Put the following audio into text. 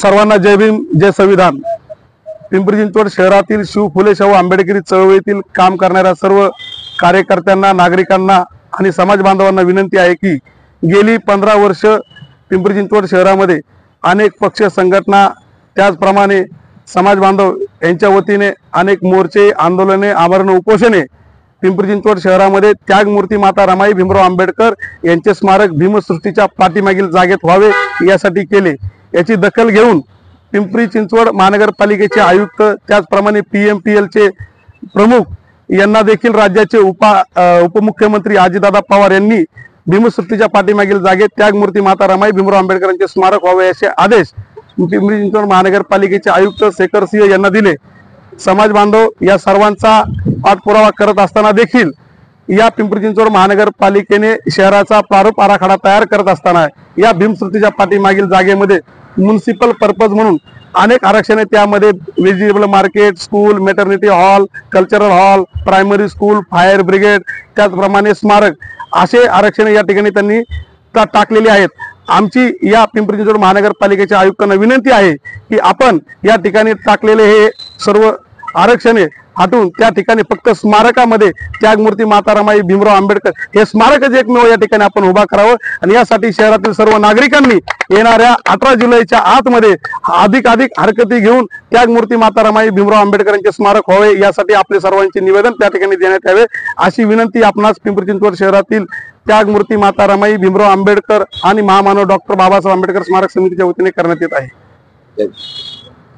सर्वांना जय भीम जय संविधान। पिंपरी चिंचवड शहरातील शिव फुले शाहू आंबेडकरी चळवळीतील काम करणाऱ्या सर्व कार्यकर्त्यांना, नागरिकांना आणि समाज बांधवांना विनंती आहे की गेली 15 वर्ष पिंपरी चिंचवड शहरामध्ये अनेक पक्ष संघटना, त्याचप्रमाणे समाज बांधव यांच्या वतीने अनेक मोर्चे, आंदोलने, आमरण उपोषणे पिंपरी चिंचवड शहरामध्ये त्यागमूर्ती माता रमाई भीमराव आंबेडकर यांचे स्मारक भीमसृष्टीच्या पाठीमागील जागेत व्हावे यासाठी केले। याची दखल घेऊन पिंपरी चिंचवड महानगरपालिकेचे आयुक्त, त्याचप्रमाणे PMPL चे प्रमुख यांना देखील राज्याचे उपमुख्यमंत्री अजितदादा पवार यांनी भीमसृष्टीच्या पाठीमागील जागेत त्यागमूर्ती माता रमाई भीमराव आंबेडकर यांचे स्मारक व्हावे असे आदेश पिंपरी चिंचवड महानगरपालिकेचे आयुक्त शेखर सिंह यांना दिले। समाज बांधव या सर्वांचा पाठपुरावा करत असताना देखील या पिंपरी चिंचवड महानगरपालिकेने शहराचा प्रारूप आराखडा तयार करत असताना या भीमसृष्टीच्या पाठीमागील जागेमध्ये म्युनिसिपल पर्पज म्हणून अनेक आरक्षणे, त्यामध्ये vegetable market, school, maternity hall, cultural hall, primary school, fire brigade, त्याचप्रमाणे स्मारक असे आरक्षणे या ठिकाणी त्यांनी टाकलेली आहेत। आमची या पिंपरी चिंचवड महानगरपालिकेच्या आयुक्तांना विनंती आहे की आपण या ठिकाणी टाकलेले हे सर्व आरक्षणे हटवून त्या ठिकाणी फक्त स्मारकामध्ये त्यागमूर्ती माता रमाई भीमराव आंबेडकर हे स्मारकच एकमेव या ठिकाणी आपण उभा करावं आणि यासाठी शहरातील सर्व नागरिकांनी येणाऱ्या 18 जुलैच्या आतमध्ये अधिक हरकती घेऊन त्यागमूर्ती माता रमाई भीमराव आंबेडकर यांचे स्मारक व्हावे यासाठी आपले सर्वांचे निवेदन त्या ठिकाणी देण्यात यावे अशी विनंती आपणास पिंपरी चिंचवड शहरातील त्यागमूर्ती माता रमाई भीमराव आंबेडकर आणि महामानव डॉक्टर बाबासाहेब आंबेडकर स्मारक समितीच्या वतीने करण्यात येत आहे।